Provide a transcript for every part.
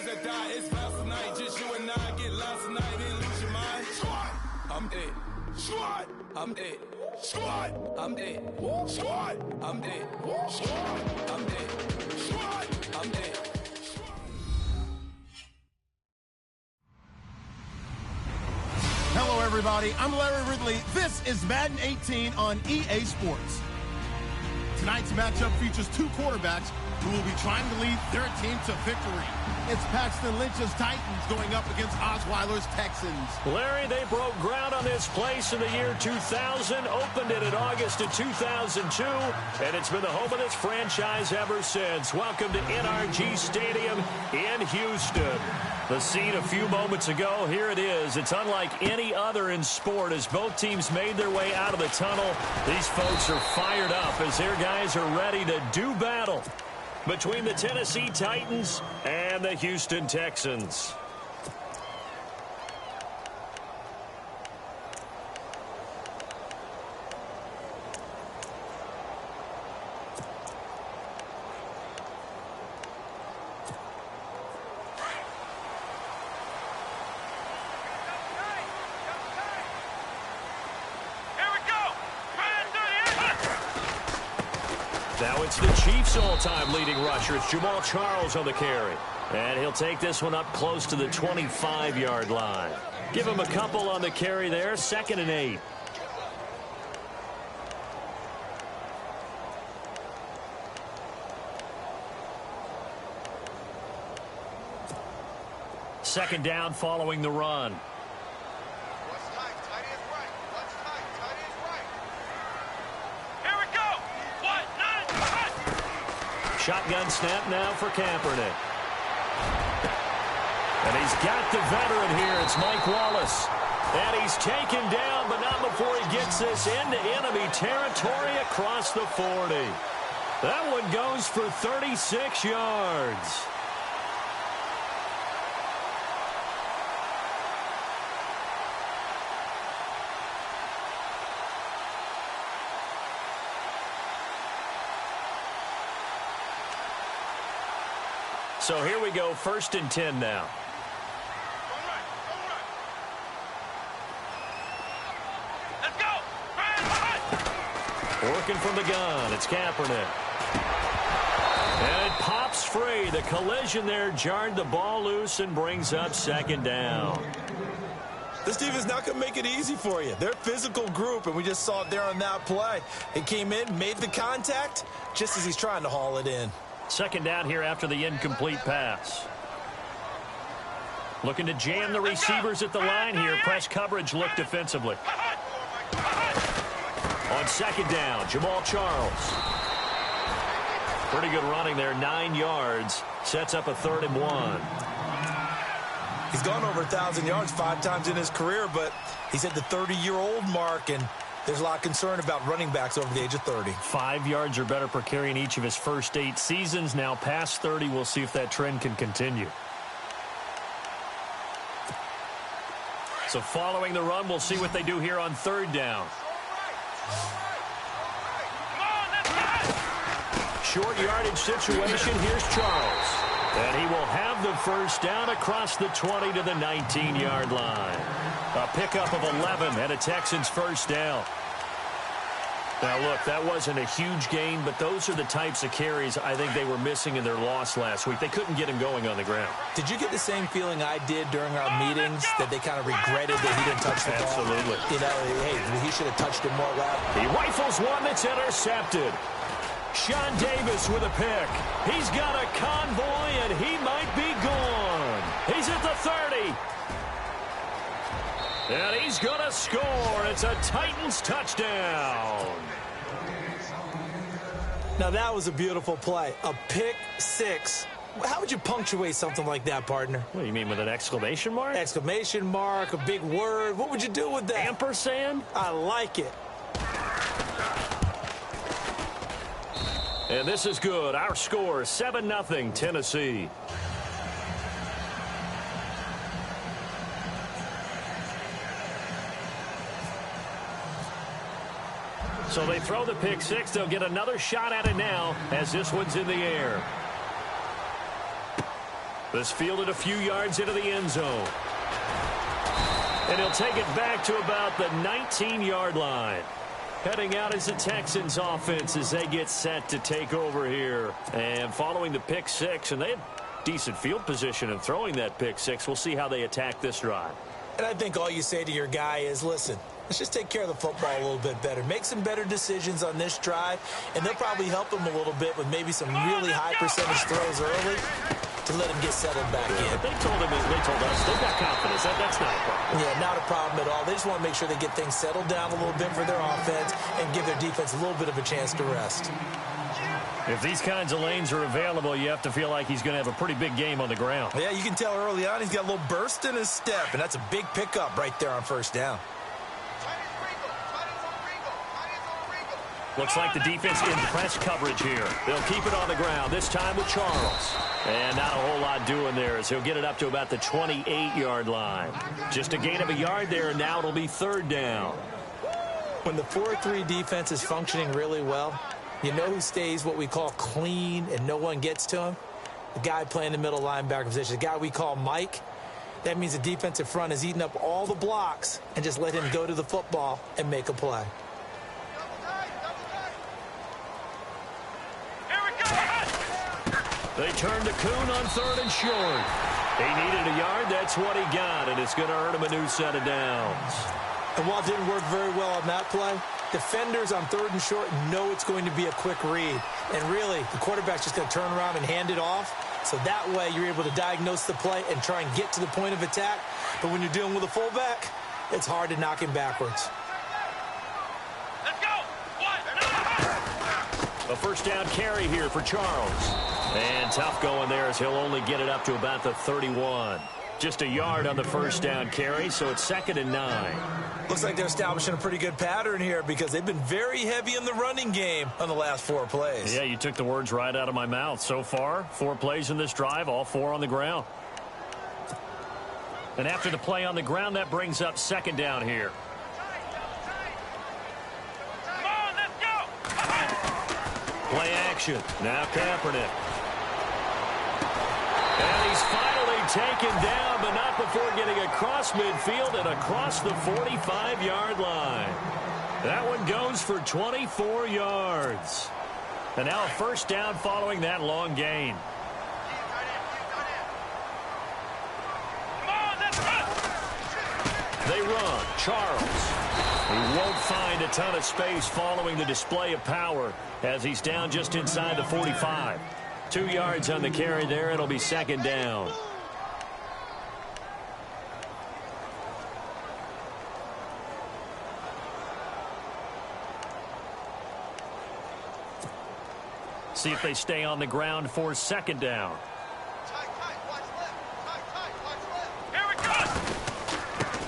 that die, it's last night. Just you and I get lost tonight and lose your mind. Squad, I'm dead. Squad, I'm dead. Squad, I'm dead. Squad, I'm dead. Squad, I'm dead. Squad, I'm dead. Hello, everybody. I'm Larry Ridley. This is Madden 18 on EA Sports. Tonight's matchup features two quarterbacks who will be trying to lead their team to victory. It's Paxton Lynch's Titans going up against Osweiler's Texans. Larry, they broke ground on this place in the year 2000, opened it in August of 2002, and it's been the home of this franchise ever since. Welcome to NRG Stadium in Houston. The scene a few moments ago, here it is. It's unlike any other in sport as both teams made their way out of the tunnel. These folks are fired up as their guys are ready to do battle between the Tennessee Titans and the Houston Texans. Now it's the Chiefs' all-time leading rusher. It's Jamal Charles on the carry. And he'll take this one up close to the 25-yard line. Give him a couple on the carry there. 2nd and 8. Second down following the run. Shotgun snap now for Kaepernick. And he's got the veteran here. It's Mike Wallace. And he's taken down, but not before he gets this into enemy territory across the 40. That one goes for 36 yards. So here we go, 1st and 10 now. Let's go. Working from the gun, it's Kaepernick. And it pops free. The collision there jarred the ball loose and brings up 2nd down. This defense not going to make it easy for you. They're a physical group, and we just saw it there on that play. It came in, made the contact, just as he's trying to haul it in. 2nd down here after the incomplete pass. Looking to jam the receivers at the line here. Press coverage look defensively. On 2nd down, Jamal Charles. Pretty good running there, 9 yards. Sets up a 3rd and 1. He's gone over 1,000 yards 5 times in his career, but he's at the 30-year-old mark, and there's a lot of concern about running backs over the age of 30. 5 yards or better per carry in each of his first 8 seasons. Now past 30, we'll see if that trend can continue. So following the run, we'll see what they do here on 3rd down. Short yardage situation. Here's Charles. And he will have the 1st down across the 20 to the 19-yard line. A pickup of 11 and a Texans 1st down. Now, look, that wasn't a huge gain, but those are the types of carries I think they were missing in their loss last week. They couldn't get him going on the ground. Did you get the same feeling I did during our meetings, that they kind of regretted that he didn't touch the ball? Absolutely. You know, hey, he should have touched it more rapidly. He rifles one that's intercepted. Sean Davis with a pick. He's got a convoy, and he might be gone. He's at the 30. And he's going to score. It's a Titans touchdown. Now, that was a beautiful play. A pick 6. How would you punctuate something like that, partner? What do you mean, with an exclamation mark? Exclamation mark, a big word. What would you do with that? Ampersand? I like it. And this is good. Our score, 7-0 Tennessee. So they throw the pick 6. They'll get another shot at it now as this one's in the air. This fielded a few yards into the end zone. And he'll take it back to about the 19-yard line. Heading out is the Texans offense as they get set to take over here. And following the pick six, and they had decent field position in throwing that pick six. We'll see how they attack this drive. And I think all you say to your guy is, listen, let's just take care of the football a little bit better. Make some better decisions on this drive, and they'll probably help him a little bit with maybe some really high percentage throws early to let him get settled back in. They told us they've got confidence. That's not a problem. Yeah, not a problem at all. They just want to make sure they get things settled down a little bit for their offense and give their defense a little bit of a chance to rest. If these kinds of lanes are available, you have to feel like he's going to have a pretty big game on the ground. Yeah, you can tell early on he's got a little burst in his step, and that's a big pickup right there on first down. Looks like the defense in press coverage here. They'll keep it on the ground, this time with Charles. And not a whole lot doing there as he'll get it up to about the 28-yard line. Just a gain of a yard there, and now it'll be third down. When the 4-3 defense is functioning really well, you know who stays what we call clean and no one gets to him? The guy playing the middle linebacker position, the guy we call Mike. That means the defensive front has eaten up all the blocks and just let him go to the football and make a play. They turn to Kuhn on third and short. He needed a yard. That's what he got, and it's going to earn him a new set of downs. And while it didn't work very well on that play, defenders on third and short know it's going to be a quick read. And really, the quarterback's just going to turn around and hand it off. So that way, you're able to diagnose the play and try and get to the point of attack. But when you're dealing with a fullback, it's hard to knock him backwards. Let's go. A first down carry here for Charles. And tough going there as he'll only get it up to about the 31. Just a yard on the first down carry, so it's 2nd and 9. Looks like they're establishing a pretty good pattern here because they've been very heavy in the running game on the last 4 plays. Yeah, you took the words right out of my mouth. So far, 4 plays in this drive, all 4 on the ground. And after the play on the ground, that brings up 2nd down here. Come on, let's go. Play action. Now Kaepernick. And he's finally taken down, but not before getting across midfield and across the 45-yard line. That one goes for 24 yards. And now a first down following that long gain. Come on, let's go. They run. Charles. He won't find a ton of space following the display of power as he's down just inside the 45. 2 yards on the carry there. It'll be 2nd down. See if they stay on the ground for 2nd down. Here it goes.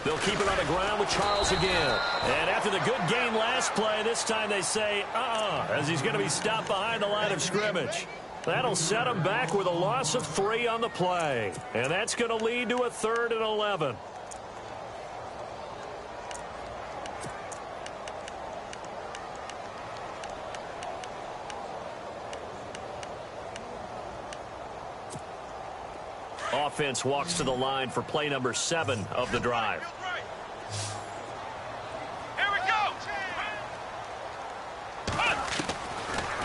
They'll keep it on the ground with Charles again. And after the good game last play, this time they say, as he's going to be stopped behind the line of scrimmage. That'll set him back with a loss of 3 on the play. And that's going to lead to a 3rd and 11. Offense walks to the line for play number 7 of the drive. Here we go.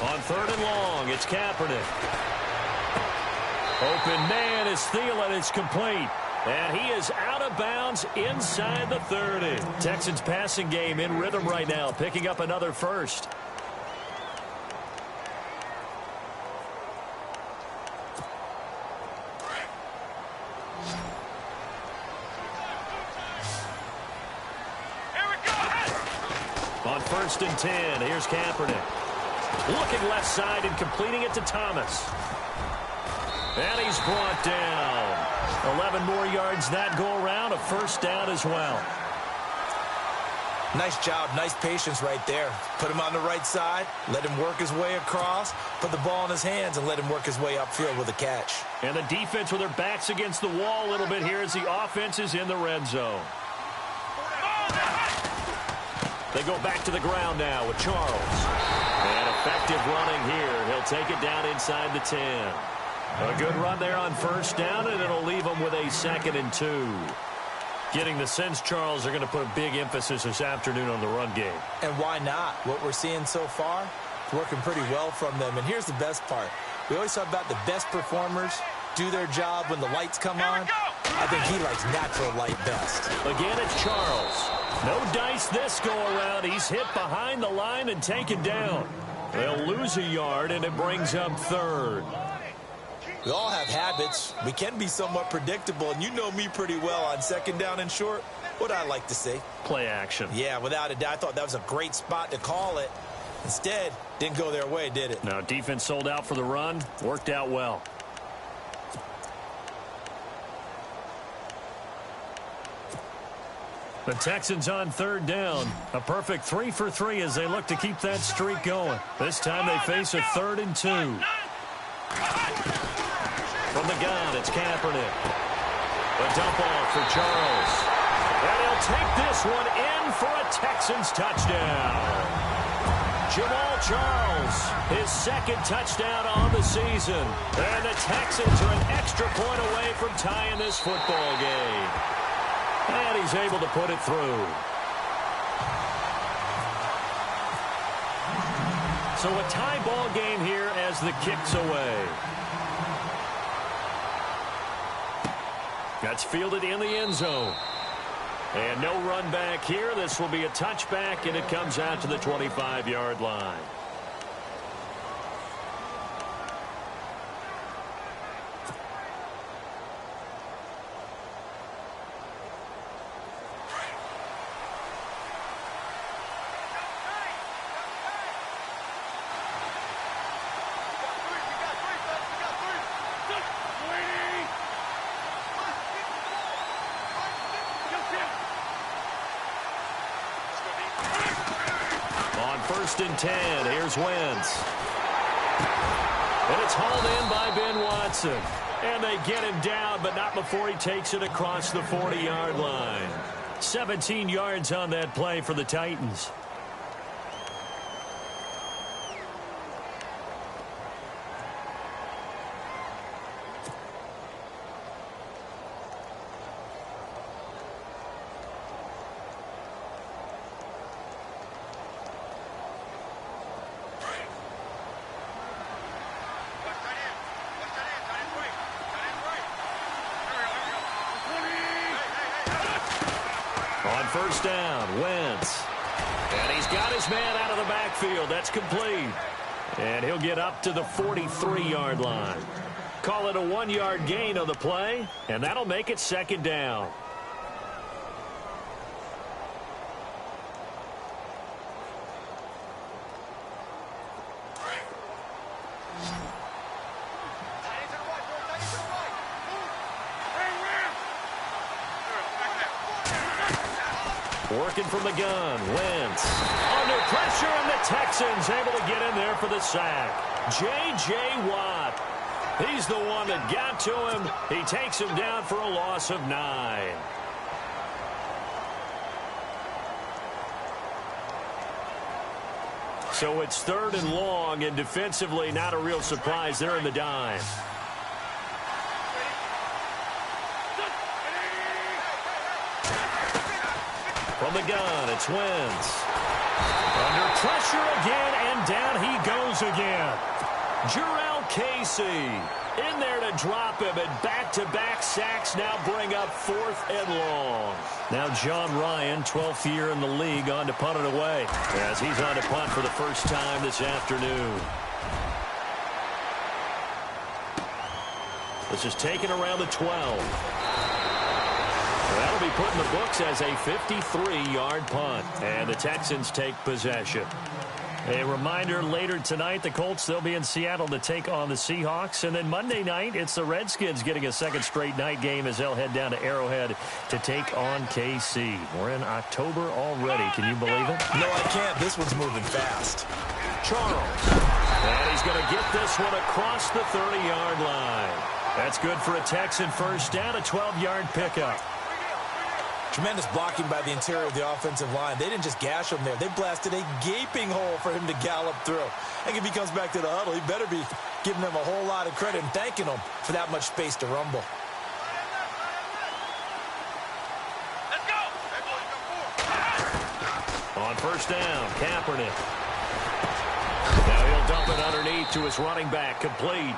On 3rd and long, it's Kaepernick. Open man is Thielen. It's complete. And he is out of bounds inside the 30. Texans passing game in rhythm right now, picking up another first. On 1st and 10, here's Kaepernick. Looking left side and completing it to Thomas. And he's brought down. 11 more yards that go around. A first down as well. Nice job. Nice patience right there. Put him on the right side. Let him work his way across. Put the ball in his hands and let him work his way upfield with a catch. And the defense with their backs against the wall a little bit here as the offense is in the red zone. They go back to the ground now with Charles. And effective running here. He'll take it down inside the 10. A good run there on first down, and it'll leave them with a 2nd and 2. Getting the sense, Charles, they're going to put a big emphasis this afternoon on the run game. And why not? What we're seeing so far, working pretty well from them. And here's the best part. We always talk about the best performers do their job when the lights come on. I think he likes natural light best. Again, it's Charles. No dice this go-around. He's hit behind the line and taken down. They'll lose a yard, and it brings up 3rd. We all have habits. We can be somewhat predictable, and you know me pretty well on 2nd down and short. What I like to see. Play action. Yeah, without a doubt. I thought that was a great spot to call it. Instead, didn't go their way, did it? Now, defense sold out for the run. Worked out well. The Texans on 3rd down. A perfect 3 for 3 as they look to keep that streak going. This time they face a 3rd and 2. From the gun, it's Kaepernick. A dump off for Charles. And he'll take this one in for a Texans touchdown. Jamal Charles, his 2nd touchdown on the season. And the Texans are an extra point away from tying this football game. And he's able to put it through. So a tie ball game here as the kick's away. That's fielded in the end zone. And no run back here. This will be a touchback, and it comes out to the 25-yard line. First and 10. Here's Wentz. And it's hauled in by Ben Watson. And they get him down, but not before he takes it across the 40-yard line. 17 yards on that play for the Titans. On first down, Wentz. And he's got his man out of the backfield. That's complete. And he'll get up to the 43-yard line. Call it a 1-yard gain on the play, and that'll make it 2nd down. Working from the gun, Wentz. Under pressure, and the Texans able to get in there for the sack. J.J. Watt. He's the one that got to him. He takes him down for a loss of 9. So it's 3rd and long, and defensively not a real surprise. They're in the dime. From the gun, it's Wentz. Under pressure again, and down he goes again. Jurrell Casey in there to drop him, and back-to-back sacks now bring up 4th and long. Now John Ryan, 12th year in the league, on to punt it away as he's on to punt for the first time this afternoon. This is taken around the 12. That'll be put in the books as a 53-yard punt. And the Texans take possession. A reminder, later tonight, the Colts, they'll be in Seattle to take on the Seahawks. And then Monday night, it's the Redskins getting a 2nd straight night game as they'll head down to Arrowhead to take on KC. We're in October already. Can you believe it? No, I can't. This one's moving fast. Charles. And he's going to get this one across the 30-yard line. That's good for a Texan first down, a 12-yard pickup. Tremendous blocking by the interior of the offensive line. They didn't just gash him there. They blasted a gaping hole for him to gallop through. And if he comes back to the huddle, he better be giving them a whole lot of credit and thanking them for that much space to rumble. Let's go. On first down, Kaepernick. Now he'll dump it underneath to his running back, complete.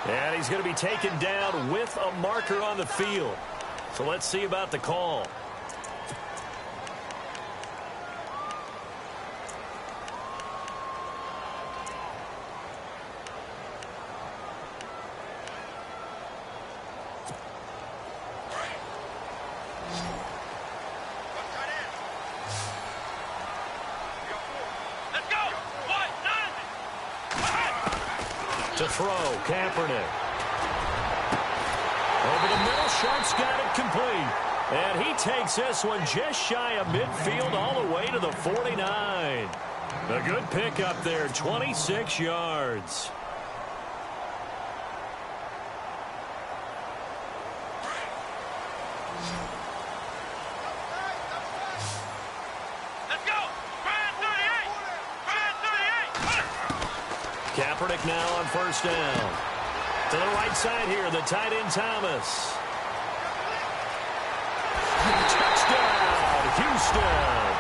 And he's going to be taken down with a marker on the field. So let's see about the call. To throw, Kaepernick. Over the middle, Sharp's got it complete. And he takes this one just shy of midfield all the way to the 49. A good pickup there, 26 yards. Kaepernick now on first down. To the right side here, the tight end Thomas. Touchdown, Houston.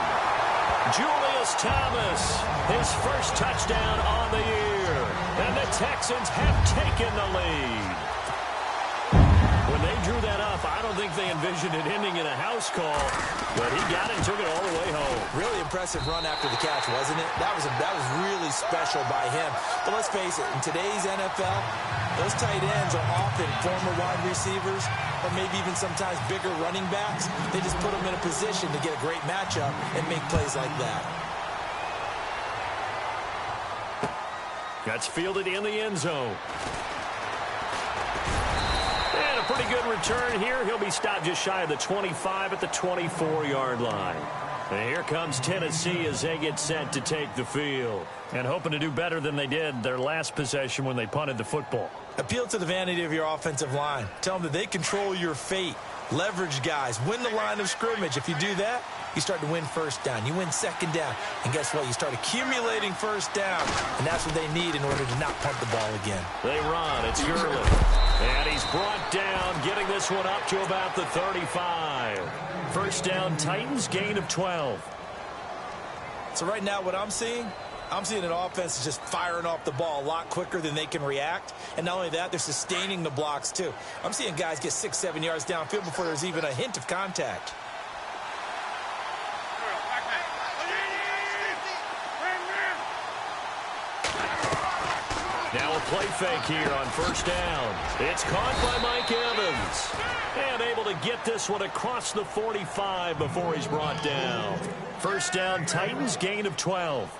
Julius Thomas, his first touchdown on the year. And the Texans have taken the lead. When they drew that up, I don't think they envisioned it ending in a house call, but he got it and took it all the way home. Really impressive run after the catch, wasn't it? That was really special by him. But let's face it, in today's NFL, those tight ends are often former wide receivers or maybe even sometimes bigger running backs. They just put them in a position to get a great matchup and make plays like that. That's fielded in the end zone. And a pretty good return here. He'll be stopped just shy of the 25 at the 24-yard line. And here comes Tennessee as they get set to take the field. And hoping to do better than they did their last possession when they punted the football. Appeal to the vanity of your offensive line. Tell them that they control your fate. Leverage guys. Win the line of scrimmage. If you do that, you start to win first down. You win second down. And guess what? You start accumulating first down. And that's what they need in order to not punt the ball again. They run. It's Gurley. And he's brought down, getting this one up to about the 35. First down, Titans, gain of 12. So right now what I'm seeing an offense is just firing off the ball a lot quicker than they can react. And not only that, they're sustaining the blocks too. I'm seeing guys get 6-7 yards downfield before there's even a hint of contact. Now a play fake here on first down. It's caught by Mike Evans. And able to get this one across the 45 before he's brought down. First down, Titans, gain of 12.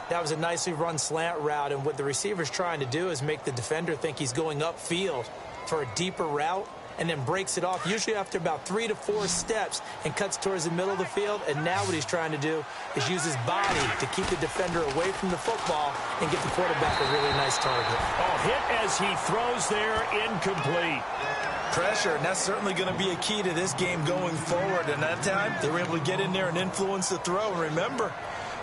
That was a nicely run slant route, and what the receiver's trying to do is make the defender think he's going upfield for a deeper route, and then breaks it off, usually after about 3 to 4 steps, and cuts towards the middle of the field. And now what he's trying to do is use his body to keep the defender away from the football and get the quarterback a really nice target. Oh, hit as he throws there, incomplete. Pressure, and that's certainly going to be a key to this game going forward. And that time, they were able to get in there and influence the throw. And remember,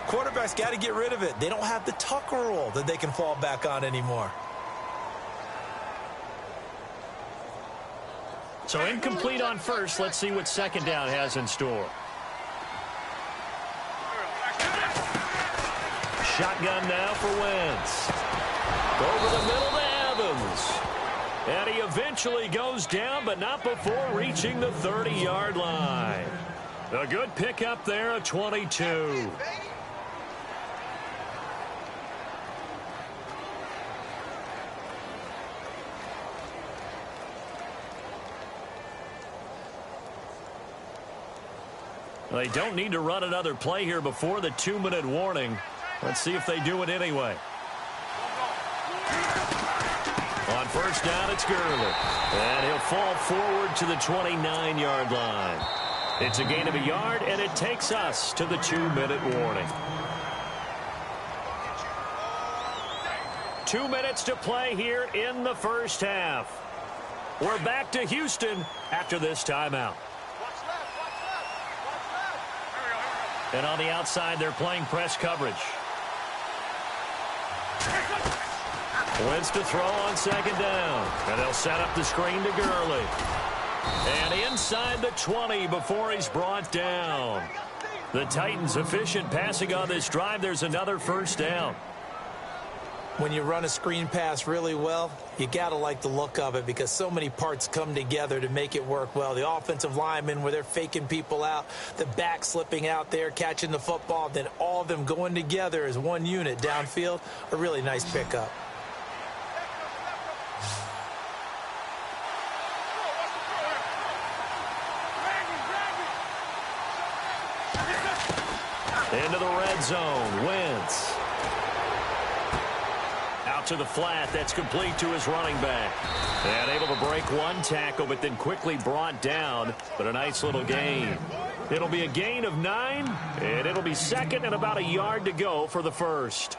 quarterbacks got to get rid of it. They don't have the Tucker rule that they can fall back on anymore. So incomplete on first. Let's see what second down has in store. Shotgun now for Wentz. Over the middle to Evans. And he eventually goes down, but not before reaching the 30-yard line. A good pickup there, a 22. They don't need to run another play here before the 2-minute warning. Let's see if they do it anyway. On first down, it's Gurley. And he'll fall forward to the 29-yard line. It's a gain of a yard, and it takes us to the 2-minute warning. 2 minutes to play here in the first half. We're back to Houston after this timeout. And on the outside, they're playing press coverage. Wentz to throw on second down. And they'll set up the screen to Gurley. And inside the 20 before he's brought down. The Titans efficient passing on this drive. There's another first down. When you run a screen pass really well, you got to like the look of it because so many parts come together to make it work well. The offensive linemen, where they're faking people out, the back slipping out there, catching the football, then all of them going together as one unit downfield, a really nice pickup. Into the red zone, Wentz. Out to the flat, that's complete to his running back. And able to break one tackle, but then quickly brought down, but a nice little gain. It'll be a gain of 9, and it'll be second and about a yard to go for the first.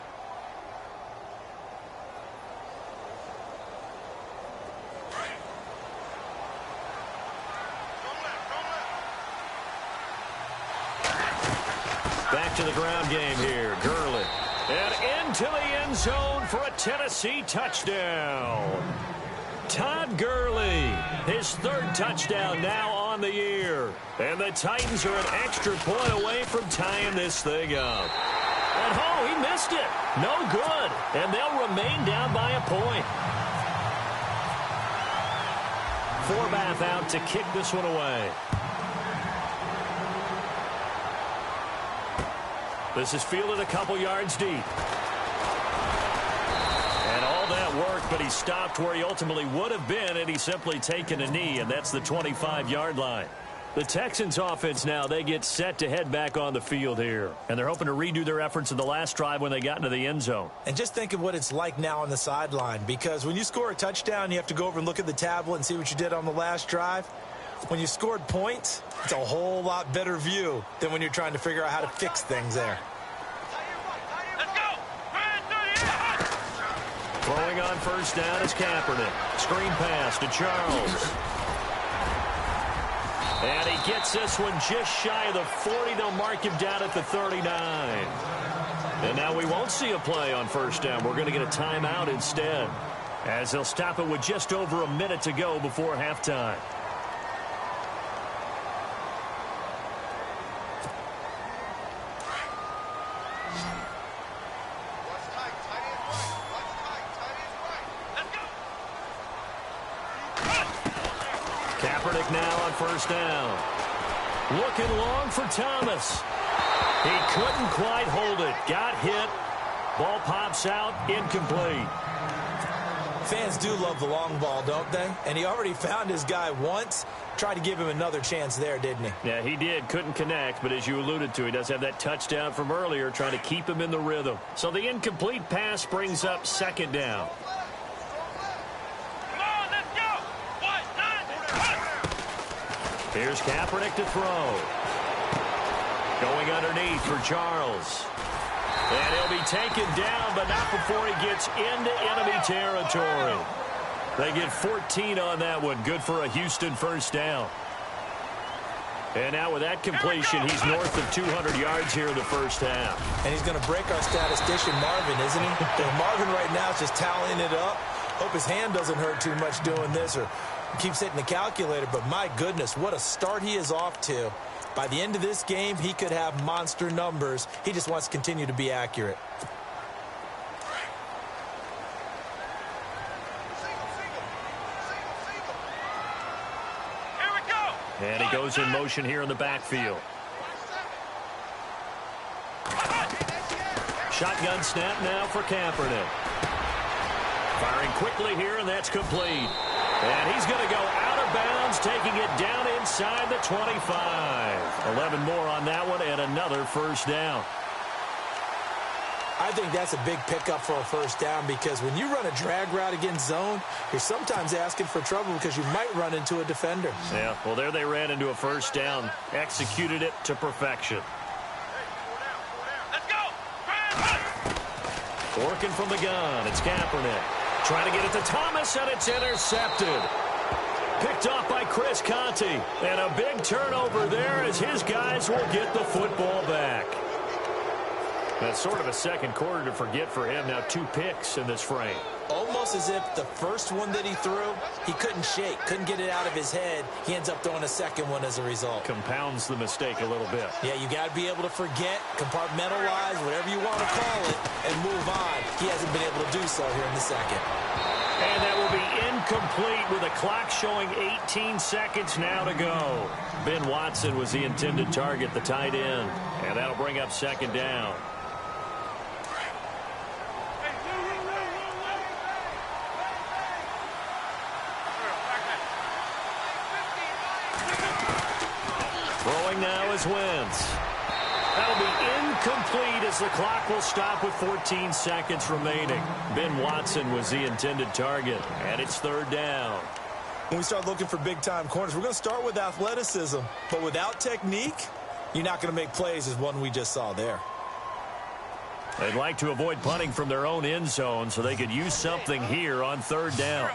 Back to the ground game here. Gurley. And into the end zone for a Tennessee touchdown. Todd Gurley, his 3rd touchdown now on the year. And the Titans are an extra point away from tying this thing up. And oh, he missed it. No good. And they'll remain down by a point. Forbath out to kick this one away. This is fielded a couple yards deep. And all that work, but he stopped where he ultimately would have been, and he's simply taken a knee, and that's the 25-yard line. The Texans offense now, they get set to head back on the field here. And they're hoping to redo their efforts in the last drive when they got into the end zone. And just think of what it's like now on the sideline, because when you score a touchdown, you have to go over and look at the tablet and see what you did on the last drive. When you scored points, it's a whole lot better view than when you're trying to figure out how to fix things there. Let's go! Throwing on first down is Kaepernick. Screen pass to Charles. And he gets this one just shy of the 40. They'll mark him down at the 39. And now we won't see a play on first down. We're going to get a timeout instead, as they'll stop it with just over a minute to go before halftime. Kaepernick now on first down. Looking long for Thomas. He couldn't quite hold it. Got hit. Ball pops out. Incomplete. Fans do love the long ball, don't they? And he already found his guy once. Tried to give him another chance there, didn't he? Yeah, he did. Couldn't connect, but as you alluded to, he does have that touchdown from earlier, trying to keep him in the rhythm. So the incomplete pass brings up second down. Here's Kaepernick to throw. Going underneath for Charles. And he'll be taken down, but not before he gets into enemy territory. They get 14 on that one. Good for a Houston first down. And now with that completion, he's north of 200 yards here in the first half. And he's going to break our statistician, Marvin, isn't he? Marvin right now is just tallying it up. Hope his hand doesn't hurt too much doing this or keeps hitting the calculator. But my goodness, what a start he is off to. By the end of this game, he could have monster numbers. He just wants to continue to be accurate. Here we go. And he goes in motion here in the backfield. Shotgun snap now for Kaepernick. Firing quickly here, and that's complete. And he's going to go out of bounds, taking it down inside the 25. 11 more on that one, and another first down. I think that's a big pickup for a first down, because when you run a drag route against zone, you're sometimes asking for trouble because you might run into a defender. Yeah, well, there they ran into a first down, executed it to perfection. Let's go. Working from the gun, it's Kaepernick. Trying to get it to Thomas, and it's intercepted. Picked off by Chris Conte. And a big turnover there as his guys will get the football back. That's sort of a second quarter to forget for him. Now 2 picks in this frame. almost as if the first one that he threw, he couldn't shake, couldn't get it out of his head. He ends up throwing a second one as a result. Compounds the mistake a little bit. Yeah, you got to be able to forget, compartmentalize, whatever you want to call it, and move on. He hasn't been able to do so here in the second. And that will be incomplete with the clock showing 18 seconds now to go. Ben Watson was the intended target, the tight end. And that'll bring up second down. Throwing now is Wentz. That'll be incomplete as the clock will stop with 14 seconds remaining. Ben Watson was the intended target, and it's third down. When we start looking for big-time corners, we're going to start with athleticism. But without technique, you're not going to make plays as one we just saw there. They'd like to avoid punting from their own end zone so they could use something here on third down.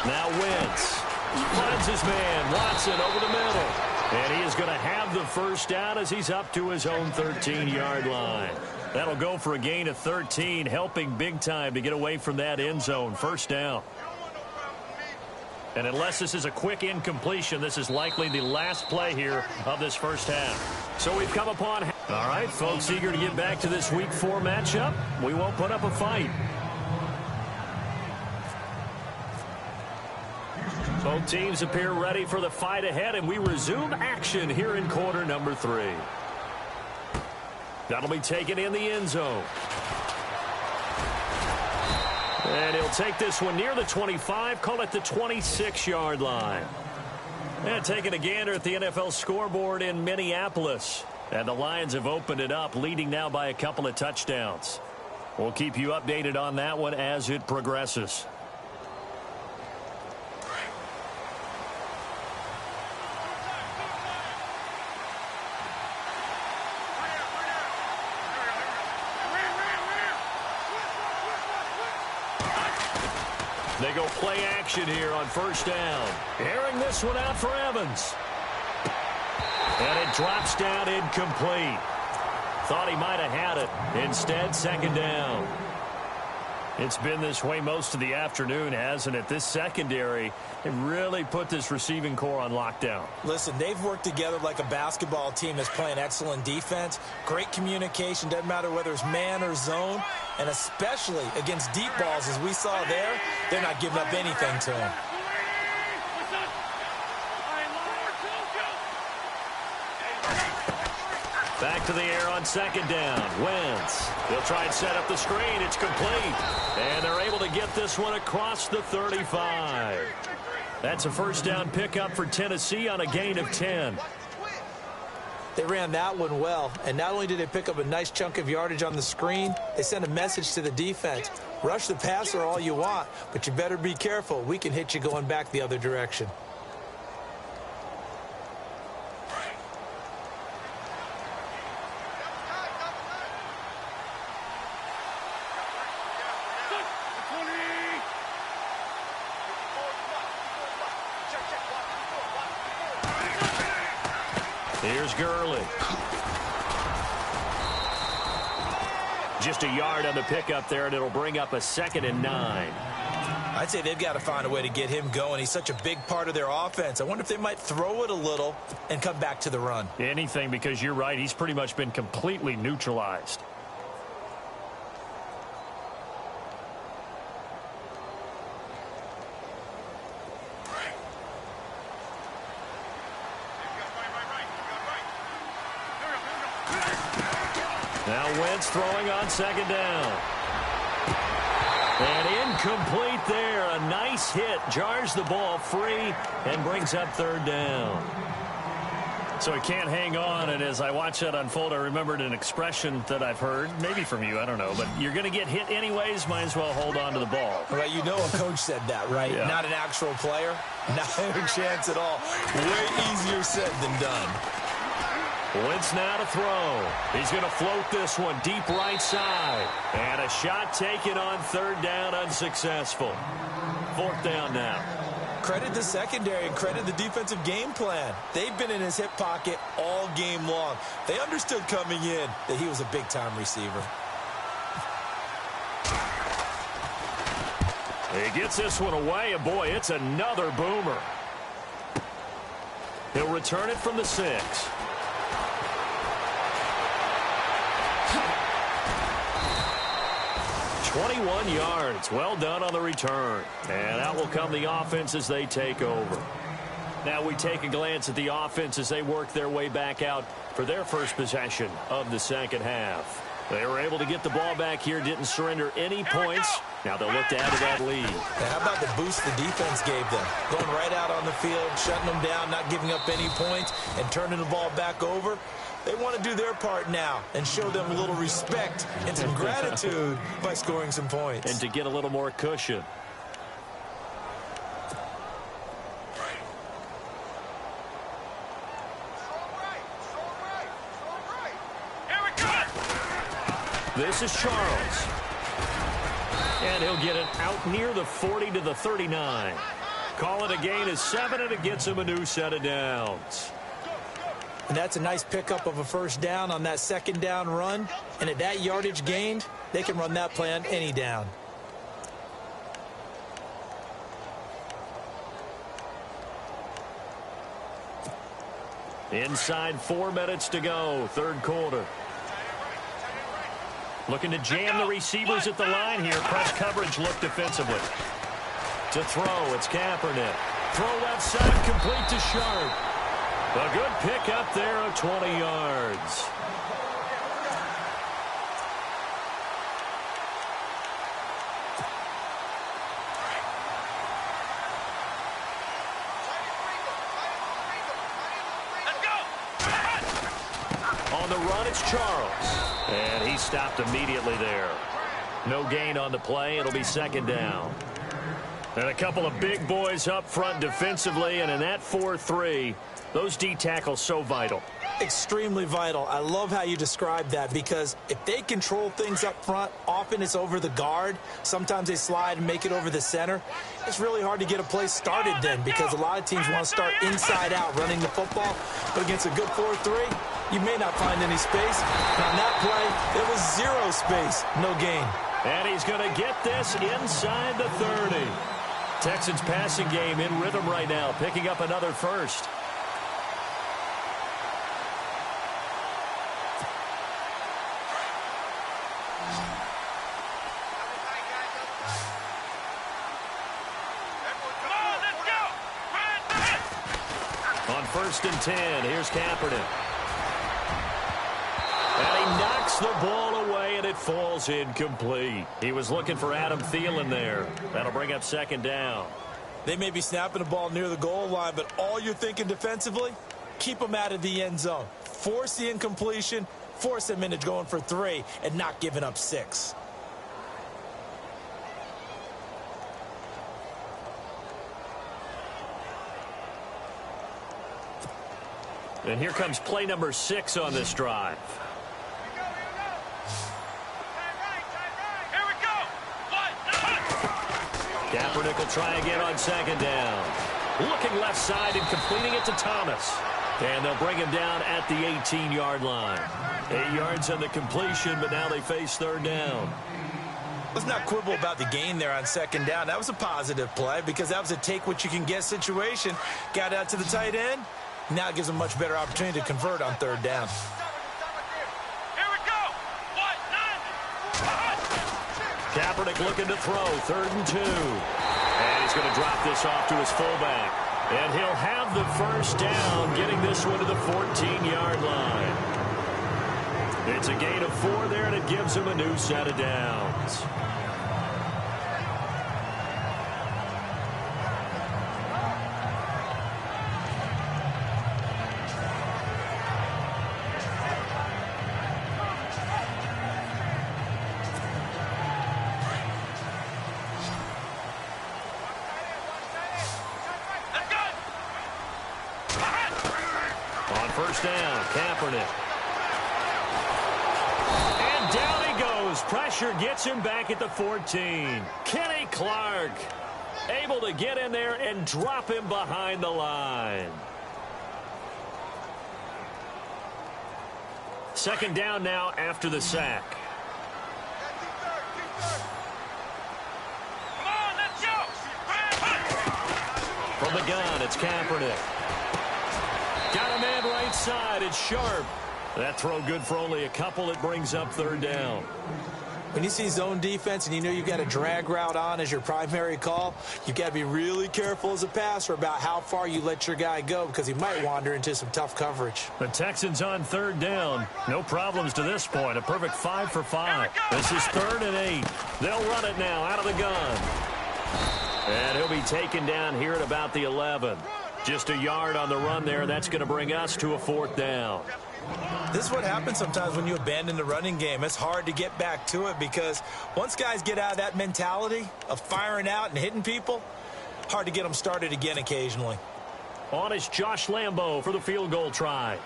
Now Wentz finds his man, Watson, over the middle. And he is going to have the first down as he's up to his own 13-yard line. That'll go for a gain of 13, helping big time to get away from that end zone. First down. And unless this is a quick incompletion, this is likely the last play here of this first half. So we've come upon... All right, folks, eager to get back to this Week 4 matchup. We won't put up a fight. Both teams appear ready for the fight ahead, and we resume action here in quarter number 3. That'll be taken in the end zone. And he'll take this one near the 25, call it the 26-yard line. And taking a gander at the NFL scoreboard in Minneapolis. And the Lions have opened it up, leading now by a couple of touchdowns. We'll keep you updated on that one as it progresses. They go play action here on first down. Airing this one out for Evans. And it drops down incomplete. Thought he might have had it. Instead, second down. It's been this way most of the afternoon, hasn't it? This secondary, it really put this receiving core on lockdown. Listen, they've worked together like a basketball team that's playing excellent defense. Great communication, doesn't matter whether it's man or zone. And especially against deep balls, as we saw there, they're not giving up anything to him. Back to the air on second down. Wentz. They'll try and set up the screen. It's complete. And they're able to get this one across the 35. That's a first down pickup for Tennessee on a gain of 10. They ran that one well. And not only did they pick up a nice chunk of yardage on the screen, they sent a message to the defense. Rush the passer all you want, but you better be careful. We can hit you going back the other direction. Here's Gurley. Just a yard on the pickup there, and it'll bring up a 2nd and 9. I'd say they've got to find a way to get him going. He's such a big part of their offense. I wonder if they might throw it a little and come back to the run. Anything, because you're right. He's pretty much been completely neutralized. Now Wentz throwing on second down. And incomplete there. A nice hit. Jars the ball free and brings up third down. So he can't hang on, and as I watch that unfold, I remembered an expression that I've heard, maybe from you, I don't know, but you're going to get hit anyways, might as well hold on to the ball. Right, you know a coach said that, right? Yeah. Not an actual player. Not a chance at all. Way easier said than done. Wentz now to throw. He's going to float this one deep right side. And a shot taken on third down, unsuccessful. Fourth down now. Credit the secondary and credit the defensive game plan. They've been in his hip pocket all game long. They understood coming in that he was a big-time receiver. He gets this one away, and boy, it's another boomer. He'll return it from the 6. "21 yards. Well done on the return. And out will come the offense as they take over. Now we take a glance at the offense as they work their way back out for their first possession of the second half. They were able to get the ball back here, didn't surrender any points. Now they'll look to add to that lead. Now how about the boost the defense gave them? Going right out on the field, shutting them down, not giving up any points, and turning the ball back over. They want to do their part now and show them a little respect and some gratitude by scoring some points. And to get a little more cushion. This is Charles. And he'll get it out near the 40 to the 39. Call it a gain of 7, and it gets him a new set of downs. And that's a nice pickup of a first down on that second down run. And at that yardage gained, they can run that play on any down. Inside 4 minutes to go, third quarter. Looking to jam the receivers at the line here. Press coverage look defensively. To throw, it's Kaepernick. Throw left side, complete to Sharp. A good pick up there of 20 yards. On the run, it's Charles. And he stopped immediately there. No gain on the play. It'll be second down. And a couple of big boys up front defensively. And in that 4-3, those D tackles so vital. Extremely vital. I love how you describe that, because if they control things up front, often it's over the guard. Sometimes they slide and make it over the center. It's really hard to get a play started then, because a lot of teams want to start inside out running the football. But against a good 4-3, you may not find any space. And on that play, there was zero space. No gain. And he's going to get this inside the 30. Texans passing game in rhythm right now, picking up another first. On 1st and 10, here's Kaepernick. And he knocks the ball away, and it falls incomplete. He was looking for Adam Thielen there. That'll bring up second down. They may be snapping the ball near the goal line, but all you're thinking defensively, keep them out of the end zone. Force the incompletion, force them into going for 3, and not giving up 6. And here comes play number 6 on this drive. Kaepernick will try again on second down. Looking left side and completing it to Thomas. And they'll bring him down at the 18-yard line. 8 yards on the completion, but now they face third down. Let's not quibble about the gain there on second down. That was a positive play, because that was a take-what-you-can-get situation. Got out to the tight end. Now it gives them a much better opportunity to convert on third down. Kaepernick looking to throw, 3rd and 2. And he's going to drop this off to his fullback. And he'll have the first down, getting this one to the 14-yard line. It's a gain of 4 there, and it gives him a new set of downs. First down, Kaepernick. And down he goes. Pressure gets him back at the 14. Kenny Clark. able to get in there and drop him behind the line. Second down now after the sack. Come on, let's go. From the gun, it's Kaepernick. Got a man right side. It's Sharp. That throw good for only a couple. It brings up third down. When you see zone defense and you know you've got a drag route on as your primary call, you've got to be really careful as a passer about how far you let your guy go because he might wander into some tough coverage. The Texans on third down. No problems to this point. A perfect 5 for 5. This is 3rd and 8. They'll run it now out of the gun. And he'll be taken down here at about the 11. Just a yard on the run there. That's going to bring us to a 4th down. This is what happens sometimes when you abandon the running game. It's hard to get back to it because once guys get out of that mentality of firing out and hitting people, hard to get them started again occasionally. On is Josh Lambo for the field goal try.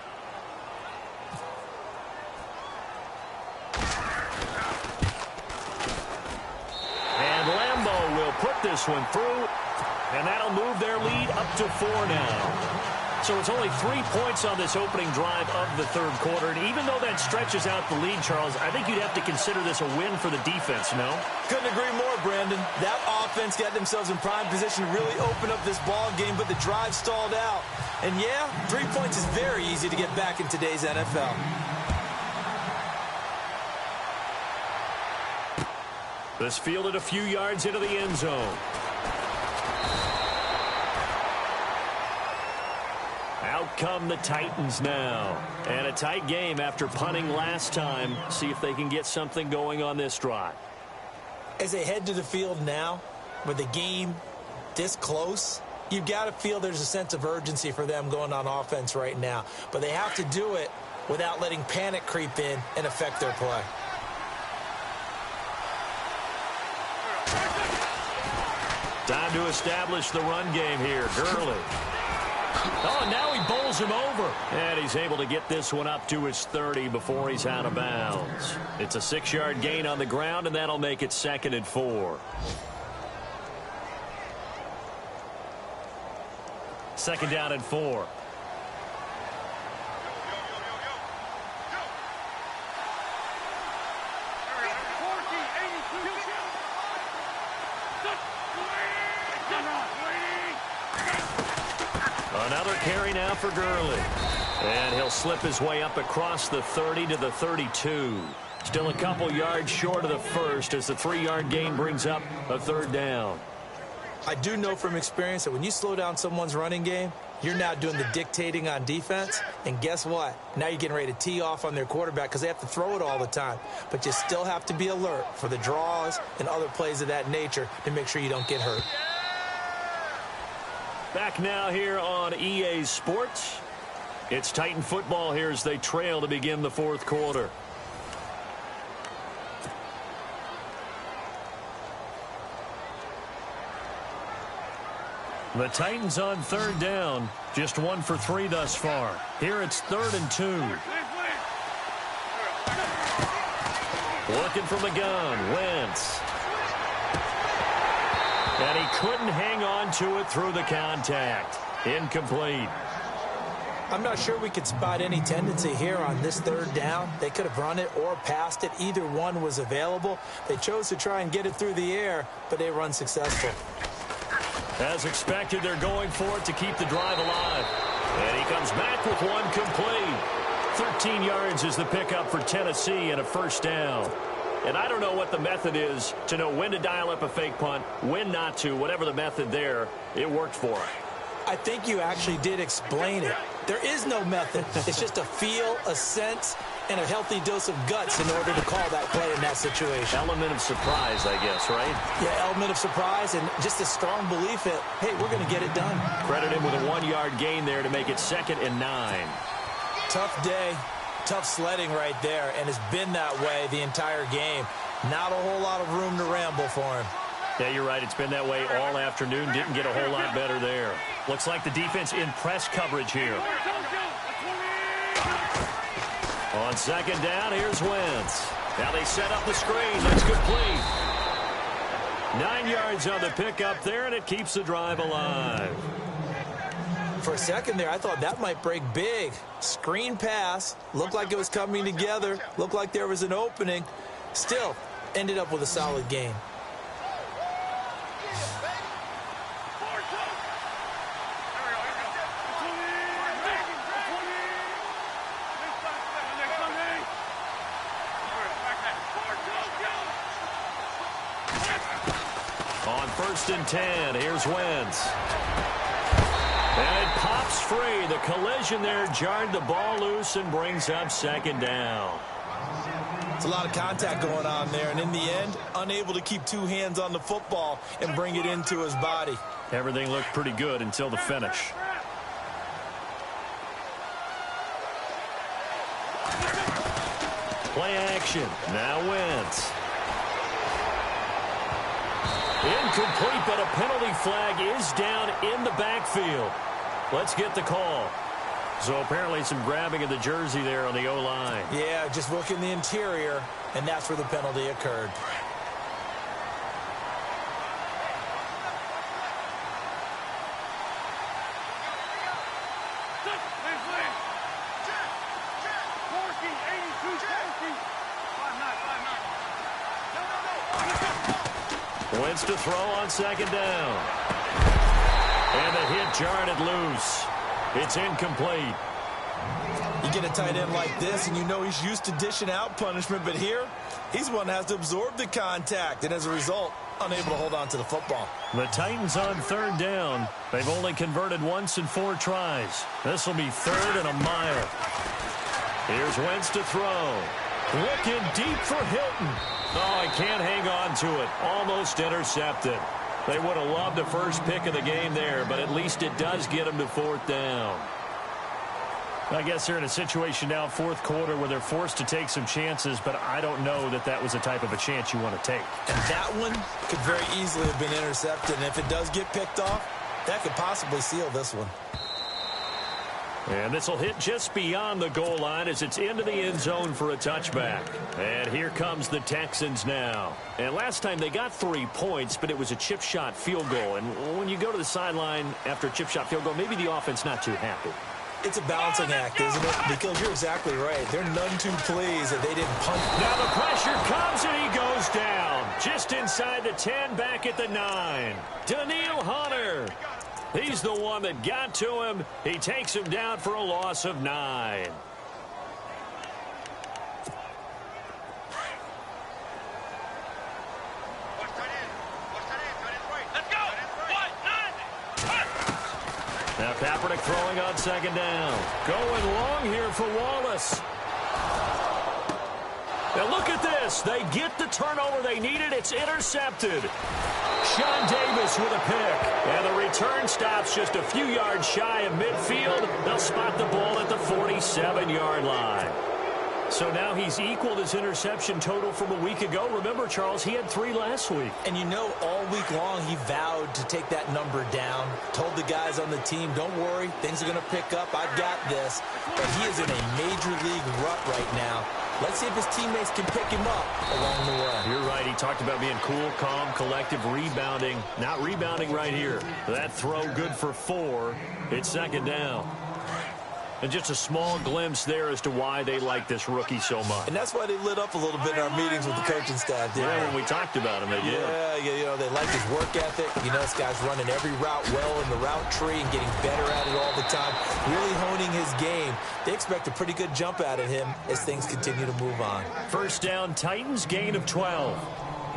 And Lambo will put this one through, and that'll move their lead up to 4 now. So it's only 3 points on this opening drive of the third quarter. And even though that stretches out the lead, Charles, I think you'd have to consider this a win for the defense, no? Couldn't agree more, Brandon. That offense got themselves in prime position to really open up this ball game, but the drive stalled out. And, yeah, 3 points is very easy to get back in today's NFL. This fielded a few yards into the end zone. Out come the Titans now. And a tight game after punting last time. See if they can get something going on this drive. As they head to the field now, with the game this close, you've got to feel there's a sense of urgency for them going on offense right now. But they have to do it without letting panic creep in and affect their play. Time to establish the run game here. Gurley. Oh, and now he bowls him over. And he's able to get this one up to his 30 before he's out of bounds. It's a 6-yard gain on the ground, and that'll make it 2nd and 4. 2nd down and 4. Another carry now for Gurley. And he'll slip his way up across the 30 to the 32. Still a couple yards short of the first as the 3-yard gain brings up a 3rd down. I do know from experience that when you slow down someone's running game, you're now doing the dictating on defense. And guess what? Now you're getting ready to tee off on their quarterback because they have to throw it all the time. But you still have to be alert for the draws and other plays of that nature to make sure you don't get hurt. Back now here on EA Sports. It's Titan football here as they trail to begin the 4th quarter. The Titans on 3rd down. Just 1 for 3 thus far. Here it's 3rd and 2. Working from the gun. Wentz. And he couldn't hang on to it through the contact. Incomplete. I'm not sure we could spot any tendency here on this 3rd down. They could have run it or passed it. Either one was available. They chose to try and get it through the air, but they were unsuccessful. As expected, they're going for it to keep the drive alive. And he comes back with one complete. 13 yards is the pickup for Tennessee and a 1st down. And I don't know what the method is to know when to dial up a fake punt, when not to. Whatever the method there, it worked for him. I think you actually did explain it. There is no method. It's just a feel, a sense, and a healthy dose of guts in order to call that play in that situation. Element of surprise, I guess, right? Yeah, element of surprise and just a strong belief that, hey, we're going to get it done. Credit him with a 1-yard gain there to make it 2nd and 9. Tough day. Tough sledding right there, and it's been that way the entire game. Not a whole lot of room to ramble for him. Yeah, you're right. It's been that way all afternoon. Didn't get a whole lot better there. Looks like the defense in press coverage here. On 2nd down, here's Wentz. Now they set up the screen. That's complete. 9 yards on the pickup there, and it keeps the drive alive. For a second there, I thought that might break big. Screen pass. Looked like it was coming together. Looked like there was an opening. Still, ended up with a solid game. On 1st and 10, here's Wentz. And it pops free. The collision there jarred the ball loose and brings up 2nd down. It's a lot of contact going on there, and in the end, unable to keep 2 hands on the football and bring it into his body. Everything looked pretty good until the finish. Play action. Now Wentz. Incomplete, but a penalty flag is down in the backfield. Let's get the call. So apparently some grabbing of the jersey there on the O-line. Yeah, just working the interior, and that's where the penalty occurred. Wentz to throw on 2nd down. And the hit jarred it loose. It's incomplete. You get a tight end like this, and you know he's used to dishing out punishment, but here, he's the one that has to absorb the contact, and as a result, unable to hold on to the football. The Titans on 3rd down. They've only converted once in 4 tries. This will be 3rd and a mile. Here's Wentz to throw. Looking deep for Hilton. Oh, he can't hang on to it. Almost intercepted. They would have loved the first pick of the game there, but at least it does get them to 4th down. I guess they're in a situation now, 4th quarter, where they're forced to take some chances, but I don't know that that was the type of a chance you want to take. And that one could very easily have been intercepted, and if it does get picked off, that could possibly seal this one. And this will hit just beyond the goal line as it's into the end zone for a touchback. And here comes the Texans now. And last time they got 3 points, but it was a chip shot field goal. And when you go to the sideline after a chip shot field goal, maybe the offense not too happy. It's a balancing act, isn't it? Because you're exactly right. They're none too pleased that they didn't punt. Now the pressure comes and he goes down. Just inside the 10, back at the 9. Daniil Hunter. He's the one that got to him. He takes him down for a loss of 9. Now Kaepernick throwing on 2nd down. Going long here for Wallace. Now look at this. They get the turnover they needed. It's intercepted. Sean Davis with a pick. And the return stops just a few yards shy of midfield. They'll spot the ball at the 47-yard line. So now he's equaled his interception total from a week ago. Remember, Charles, he had 3 last week. And you know, all week long he vowed to take that number down. Told the guys on the team, don't worry, things are going to pick up. I've got this. But he is in a major league rut right now. Let's see if his teammates can pick him up along the way. You're right. He talked about being cool, calm, collective, rebounding. Not rebounding right here. That throw good for 4. It's 2nd down. And just a small glimpse there as to why they like this rookie so much. And that's why they lit up a little bit in our meetings with the coaching staff. Yeah, when we talked about him, they did. Yeah, you know, they like his work ethic. You know, this guy's running every route well in the route tree and getting better at it all the time. Really honing his game. They expect a pretty good jump out of him as things continue to move on. 1st down, Titans, gain of 12.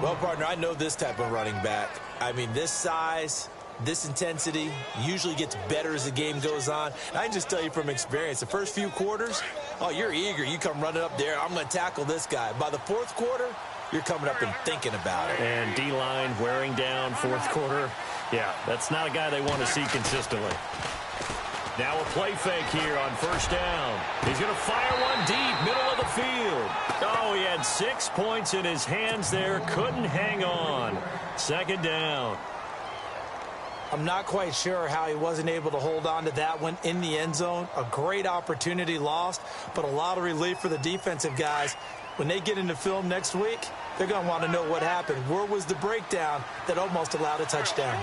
Well, partner, I know this type of running back. I mean, this size, this intensity usually gets better as the game goes on. And I can just tell you from experience, the first few quarters, oh, you're eager. You come running up there, I'm going to tackle this guy. By the 4th quarter, you're coming up and thinking about it. And D-line wearing down 4th quarter. Yeah, that's not a guy they want to see consistently. Now a play fake here on 1st down. He's going to fire one deep, middle of the field. Oh, he had 6 points in his hands there. Couldn't hang on. 2nd down. I'm not quite sure how he wasn't able to hold on to that one in the end zone. A great opportunity lost, but a lot of relief for the defensive guys. When they get into film next week, they're going to want to know what happened. Where was the breakdown that almost allowed a touchdown?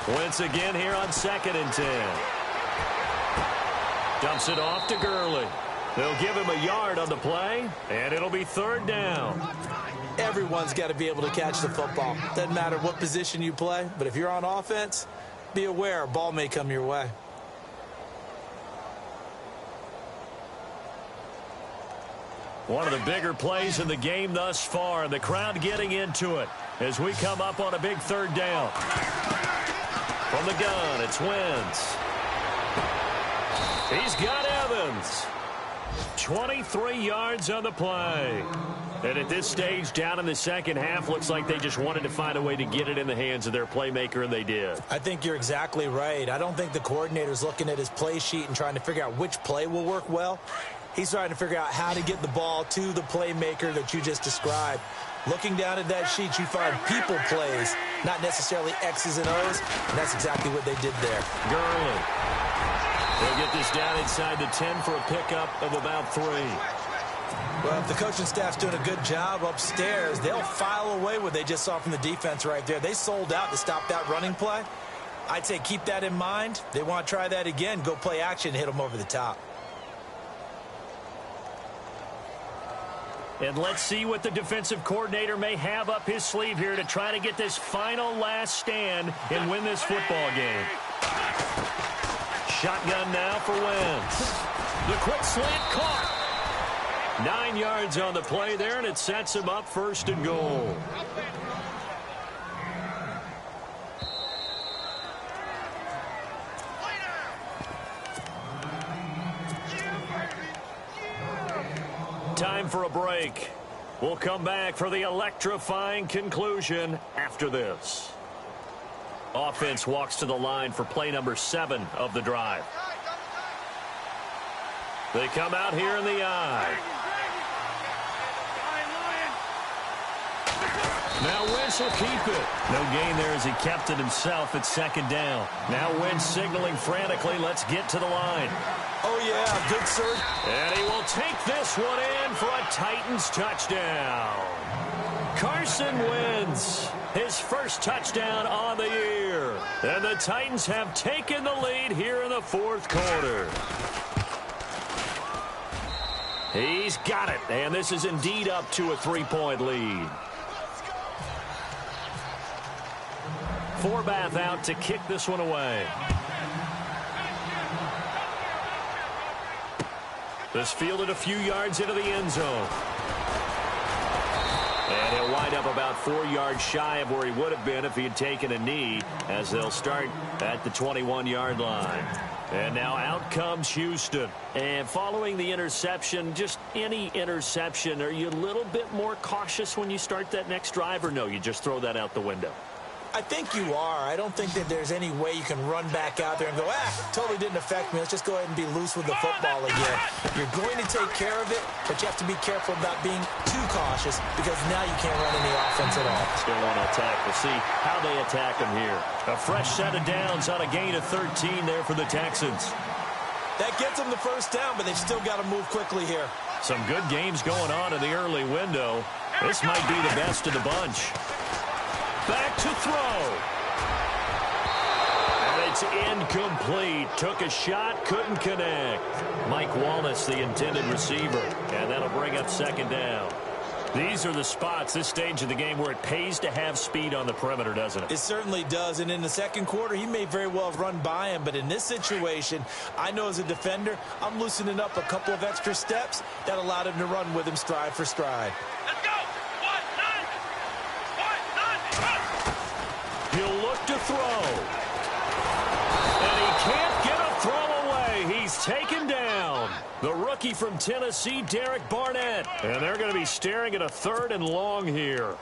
Wentz again here on 2nd and 10. Dumps it off to Gurley. They'll give him a yard on the play, and it'll be 3rd down. Everyone's got to be able to catch the football. Doesn't matter what position you play, but if you're on offense, be aware a ball may come your way. One of the bigger plays in the game thus far, and the crowd getting into it as we come up on a big 3rd down. From the gun, it's Wentz. He's got Evans. 23 yards on the play. And at this stage, down in the second half, looks like they just wanted to find a way to get it in the hands of their playmaker, and they did. I think you're exactly right. I don't think the coordinator's looking at his play sheet and trying to figure out which play will work well. He's trying to figure out how to get the ball to the playmaker that you just described. Looking down at that sheet, you find people plays, not necessarily X's and O's, and that's exactly what they did there. Gurley. They'll get this down inside the 10 for a pickup of about 3. Well, if the coaching staff's doing a good job upstairs, they'll file away what they just saw from the defense right there. They sold out to stop that running play. I'd say keep that in mind. They want to try that again, go play action, hit them over the top. And let's see what the defensive coordinator may have up his sleeve here to try to get this final last stand and win this football game. Shotgun now for Wentz. The quick slant caught. 9 yards on the play there, and it sets him up 1st and goal. Time for a break. We'll come back for the electrifying conclusion after this. Offense walks to the line for play number 7 of the drive. They come out here in the eye. Now Wentz will keep it. No gain there as he kept it himself at 2nd down. Now Wentz signaling frantically, let's get to the line. Oh, yeah, good surge. And he will take this one in for a Titans touchdown. Carson Wentz, his first touchdown on the year. And the Titans have taken the lead here in the 4th quarter. He's got it, and this is indeed up to a 3-point lead. Forbath out to kick this one away. This fielded a few yards into the end zone. And he'll wind up about 4 yards shy of where he would have been if he had taken a knee, as they'll start at the 21-yard line. And now out comes Houston. And following the interception, just any interception, are you a little bit more cautious when you start that next drive, or no, you just throw that out the window? I think you are. I don't think that there's any way you can run back out there and go, totally didn't affect me. Let's just go ahead and be loose with the football again. You're going to take care of it, but you have to be careful about being too cautious because now you can't run any offense at all. Still want to attack. We'll see how they attack him here. A fresh set of downs on a gain of 13 there for the Texans. That gets them the 1st down, but they've still got to move quickly here. Some good games going on in the early window. This might be the best of the bunch. Back to throw. And it's incomplete. Took a shot, couldn't connect. Mike Wallace, the intended receiver. And that'll bring up 2nd down. These are the spots, this stage of the game, where it pays to have speed on the perimeter, doesn't it? It certainly does. And in the 2nd quarter, he may very well have run by him. But in this situation, I know as a defender, I'm loosening up a couple of extra steps that allowed him to run with him stride for stride. Let's go! He'll look to throw. And he can't get a throw away. He's taken down. The rookie from Tennessee, Derek Barnett. And they're going to be staring at a 3rd and long here.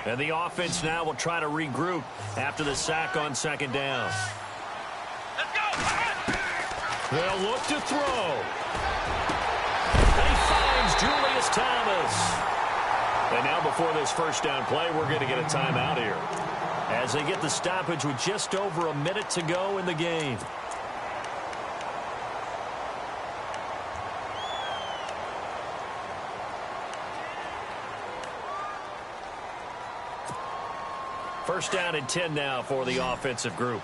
And the offense now will try to regroup after the sack on 2nd down. Let's go! They'll look to throw. And he finds Julius Thomas. And now before this first down play, we're going to get a timeout here, as they get the stoppage with just over a minute to go in the game. First down and 10 now for the offensive group.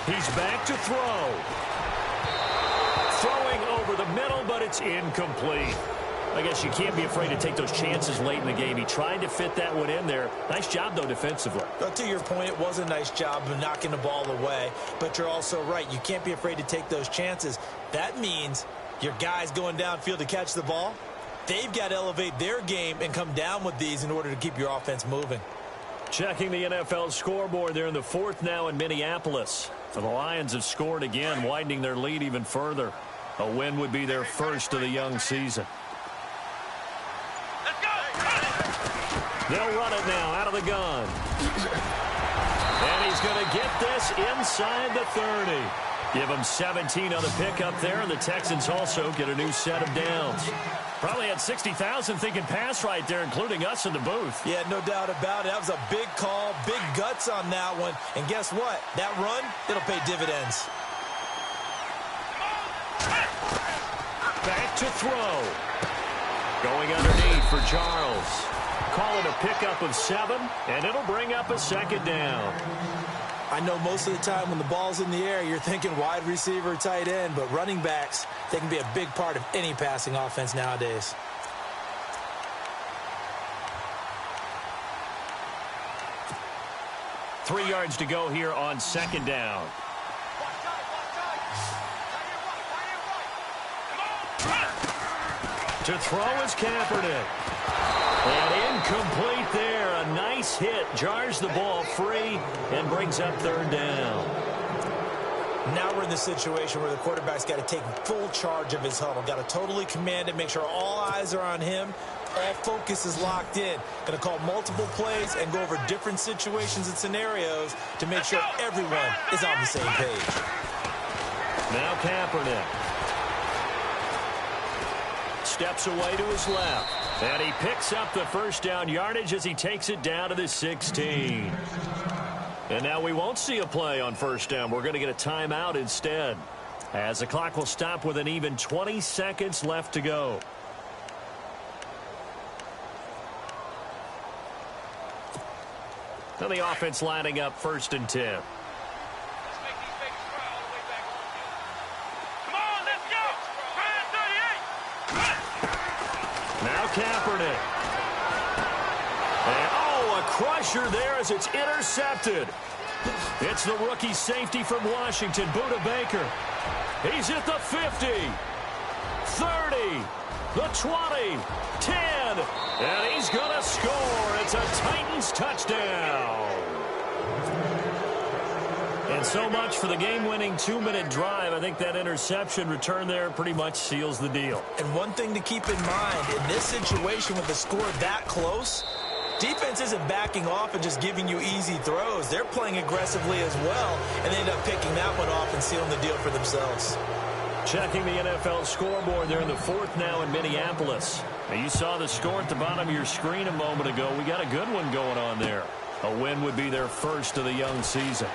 He's back to throw. Throwing over the middle, but it's incomplete. I guess you can't be afraid to take those chances late in the game. He tried to fit that one in there. Nice job, though, defensively. But to your point, it was a nice job of knocking the ball away. But you're also right. You can't be afraid to take those chances. That means your guys going downfield to catch the ball, they've got to elevate their game and come down with these in order to keep your offense moving. Checking the NFL scoreboard, they're in the fourth now in Minneapolis. The Lions have scored again, widening their lead even further. A win would be their first of the young season. Let's go! They'll run it now out of the gun. And he's going to get this inside the 30. Give him 17 on the pickup there, and the Texans also get a new set of downs. Probably had 60,000 thinking pass right there, including us in the booth. Yeah, no doubt about it. That was a big call, big guts on that one. And guess what? That run, it'll pay dividends. Back to throw. Going underneath for Charles. Call it a pickup of 7, and it'll bring up a second down. I know most of the time when the ball's in the air, you're thinking wide receiver, tight end, but running backs, they can be a big part of any passing offense nowadays. Three yards to go here on second down. To throw is Kaepernick. And incomplete there. A nice hit. Jars the ball free and brings up third down. Now we're in the situation where the quarterback's got to take full charge of his huddle. Got to totally command it, make sure all eyes are on him. All focus is locked in. Going to call multiple plays and go over different situations and scenarios to make sure everyone is on the same page. Now Kaepernick. Steps away to his left. And he picks up the first down yardage as he takes it down to the 16. And now we won't see a play on first down. We're going to get a timeout instead, as the clock will stop with an even 20 seconds left to go. Now the offense lining up first and 10. Let's make these babies cry all the way back on the field. Come on, let's go! Try 38! Now Kaepernick. And, a crusher there as it's intercepted. It's the rookie safety from Washington, Budda Baker. He's at the 50, 30, the 20, 10, and he's going to score. It's a Titans touchdown. And so much for the game-winning 2-minute drive. I think that interception return there pretty much seals the deal. And one thing to keep in mind, in this situation with the score that close, defense isn't backing off and just giving you easy throws. They're playing aggressively as well, and they end up picking that one off and sealing the deal for themselves. Checking the NFL scoreboard, they're in the fourth now in Minneapolis. Now you saw the score at the bottom of your screen a moment ago. We got a good one going on there. A win would be their first of the young season.